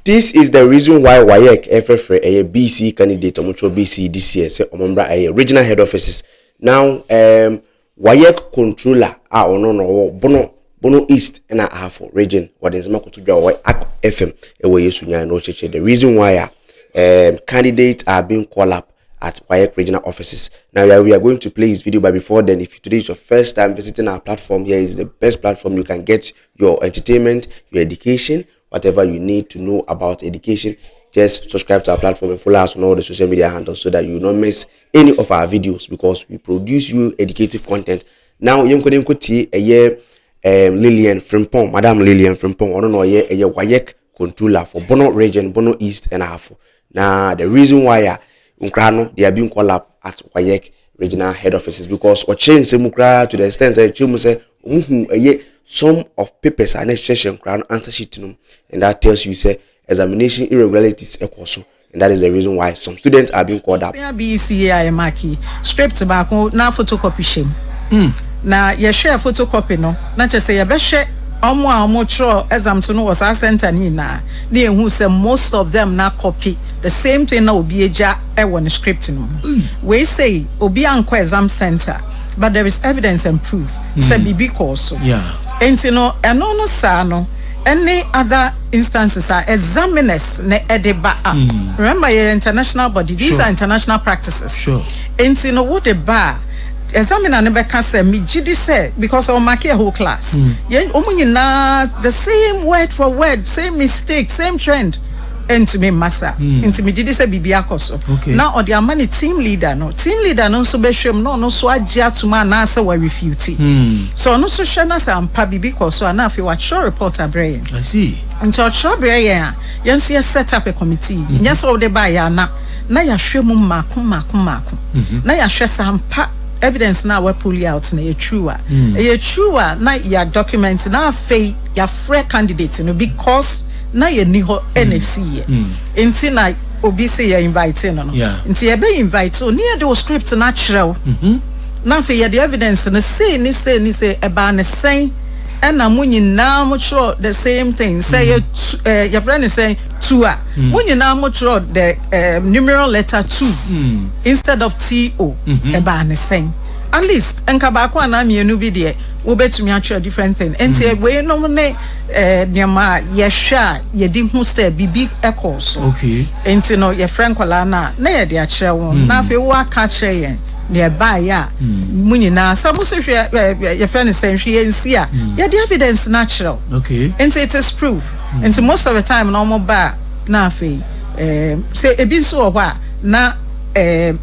This is the reason why Waec FFR a BECE candidate omucho BECE this year say omombra a regional head offices. Now Waec controller no Bono East and a half region what is Makoto Waec FM away Yesunya no cheche. The reason why candidates are being called up at Waec regional offices. Now we are going to play this video, but before then, if today is your first time visiting our platform, here is the best platform you can get your entertainment, your education, whatever you need to know about education. Just subscribe to our platform and follow us on all the social media handles so that you will not miss any of our videos, because we produce you educative content. Now you can see a year Lillian Frimpong, Madam Lillian Frimpong, I don't know a year Waec controller for Bono region, Bono East and a half. Now the reason why they are being called up at Waec regional head offices because or change Semukra to the extent that you say some of papers are necessary crown answer sheet to them, and that tells you say examination irregularities equals, and that is the reason why some students are being called up. BECE maki script back na photocopy shame. Na ye share photocopy no na che say ye be share omo tro exam to no was our center ni na who say most of them na copy the same thing na obi eja e won script no. We say obi anko exam center, but there is evidence and proof say bibi course. Yeah. And no sa no any other instances are examiners ne edeba. Remember your international body, these are international practices. Sure. And what the bar examiner never can say me GD say because I'll mark a whole class. Yeah, the same word for word, same mistake, same trend. Into me massa into me did say bibia koso now or their money team leader no so be shame no so agya to man na say we refute so no so shana say ampa bibi koso and na fi what show reporter brain I see into show brain yan so set up a committee yes all the buy ya na ya hwe mu mako na ya hwe sampa evidence na we pull out na true na ya document na fe ya free candidate no because na ye ni ho NSC enti na obi say ye invite no enti ye be invite so near the script na kyerɛw na fe ye the evidence no say e ba ne sen and na munyi na mo kyerɛ the same thing say your friend is saying two munyi na mo kyerɛ the numeral letter 2 instead of TO e ba ne sen at least enka ba kwa na mienu bi de wo betumi atwa different thing enti we no ne niama ye hwa ye di hu say bibi equals okay enti no ye friend kwala na ye de akere won na fe wo aka kere yen ne ba ya munyina sabu se hwe ye friend say hwe ye nsi a ye the evidence natural okay enti it is proof enti most of the time no mo ba na fe say ebi so ho a na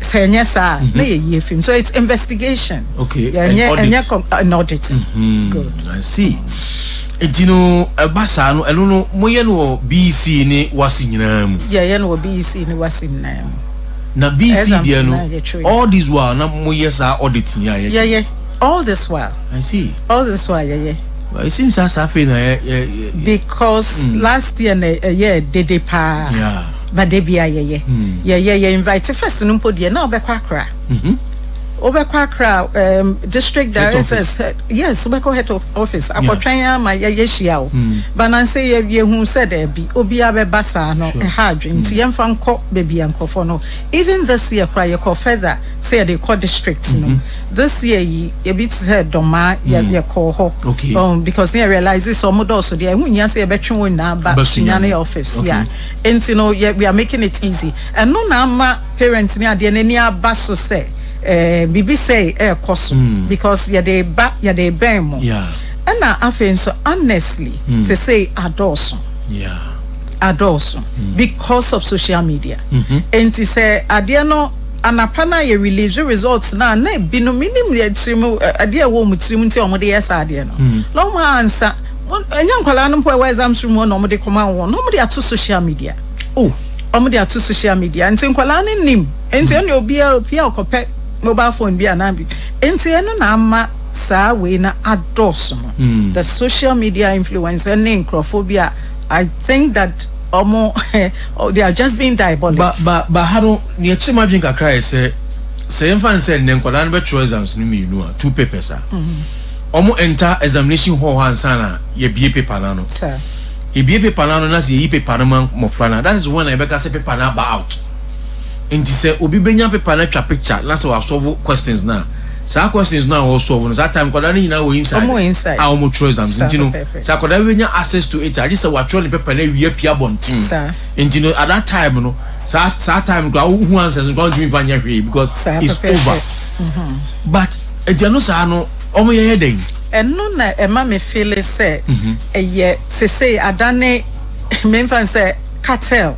senyesa na ye film so it's investigation okay and audit good I see etino basa no eno no moye no BECE ni wasi nyina mu ye no BECE ni wasi nyina mu na BECE dia no all this while na moye sa auditing ya all this while I see all this while well, it seems as if because last year dede pa yeah but they be invite first no podi na obekwa akra obekwa akra district directors yes obekwa head of office akotwan ma yeshia o but na say ye hu said there be obi abebasa no e hard nti yemfa nko baby ankofo no even this year cry ye call further say they call districts no this year ye bit said doma ye call ho because they realize this some also there hu nya say ye betwe won na ba sunyane office yeah and you know we are making it easy and no na ma parents ni ade ni abaso say bibi say cost because ya dey ben mo and na afen so honestly say adults because of social media and to say ade no anapana ye release results na bi no minim ye timu ade wo mutimu nti omode yes ade no no mo answer enya nkwala no po exams room no omode koma won no omode ato social media omode ato social media nti nkwala no nim enti oni obi okope mobile phone bi anabi enti eno na ama sa we na adults the social media influence and necrophobia I think that they are just being diabolic but how do you chima drink kakra say infan say nenkwala no be exams ni me no two papers omo enter examination hall ansana ye bie paper na no sir be paper na no na say paper na man mo frana. That is when I be ka say paper na ba out. Enti say obi benya paper na twa picture na say we solve questions na. Sa questions now also solve. That time kwada ni na we inside. Ah omo throw exams. Enti no. Sa kwada benya access to it. I just say we throw the paper na we appear bontin. Enti no at that time no. Sa time go who answers go do vanya hwe because it's over. But ejano sa no omo ye den. Eno na ema me feel say eye say adane me fan say cartel.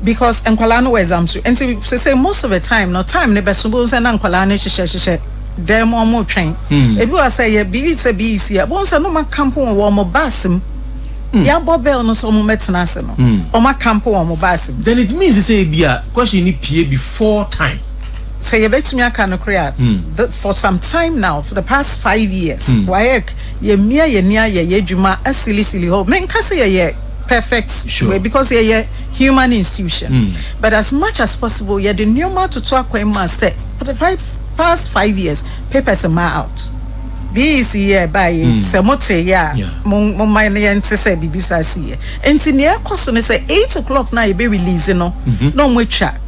Because enkwala no exams and say most of the time no time ne besubo say na enkwala no hye dem omo twen ebi wa say ye BECE ya bon say no ma camp wo mo basem ya bobel no so mo metena ase no o ma camp wo mo basem. Then it means say bia question ni pie before time. Say you bet me aka no create for some time now, for the past 5 years. Waec ye mia ye nia ye dwuma asili ho men ka say ye perfect way because ye human institution. But as much as possible ye the normal to talk when say for the past 5 years papers are out. BECE ye by say mote ya mo mind ye nti say bibisa see enti ne ekoso ne say 8 o'clock na ye be release no no mwetwa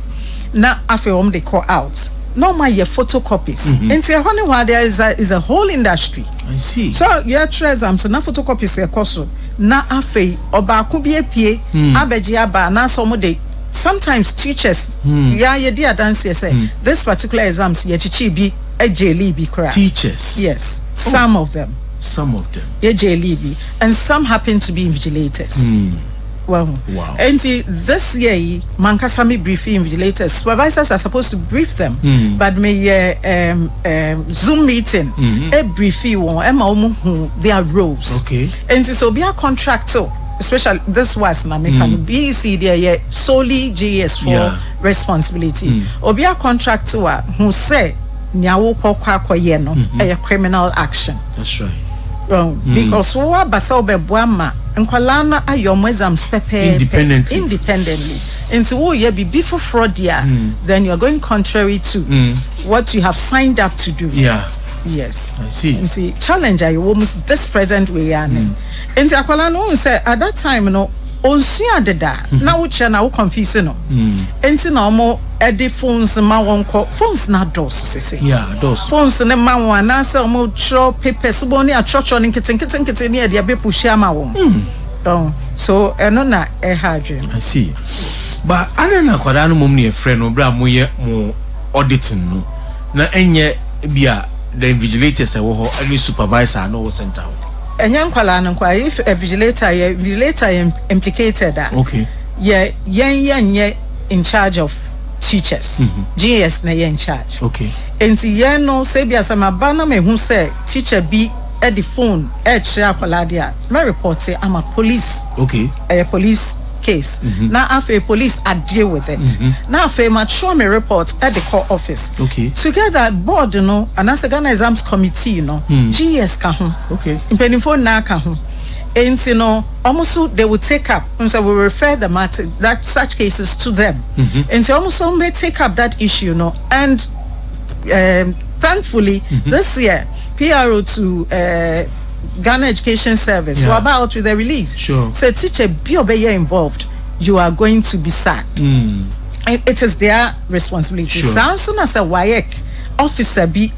na afi they call out no my your photocopies into honey there is a whole industry. I see. So your treasure so na photocopies e koso na afi oba ko bi apie abeji aba na so mo de sometimes teachers ya ye dia dance say this particular exams ye chichi bi ejeli bi kra teachers. Yes, some of them ejeli bi and some happen to be invigilators. Well, wow. And this year, Mankasami briefing invigilators. Supervisors are supposed to brief them, but may Zoom meeting a briefing on their roles. Okay. And so be a contractor, especially this was na make BECE there solely GS for responsibility. Or be a contractor who say nyawo kwa ye no a criminal action. That's right. Because we are basobe buama nkwala ayom exams pepe independently into wo ye be before fraud then you are going contrary to what you have signed up to do. Yes, I see. Into challenge I almost this present way into akwala no say at that time no onsia deda na wo che na wo confuse no enti na omo edi phones ma wonko phones na dos sese dos phones ne ma won na say omo tro papers bo ni a chocho ni keten ni e de be push ama won so eno na e hadwe. I see. But ana na kwada no mom ne e frɛ no bra mo ye mo auditing no na enye bia the vigilators e wo ho any supervisor no wo center ho enyan kwala no kwa if a vigilator implicated that okay yen in charge of teachers GS na in charge okay enti yen no say bia sama bana me hu say teacher bi at the phone e kira kwala dia me report am a police okay a police case now after police are deal with it now after my show me report at the court office okay together board and as a Ghana exams committee GS ka ho okay impending phone na ka ho and almost they will take up and so we refer the matter that such cases to them and almost may take up that issue and thankfully this year PRO to Ghana Education Service who are about with the release. Sure. So teacher be involved, you are going to be sacked. And it is their responsibility. Sure. So as soon as a Waec officer be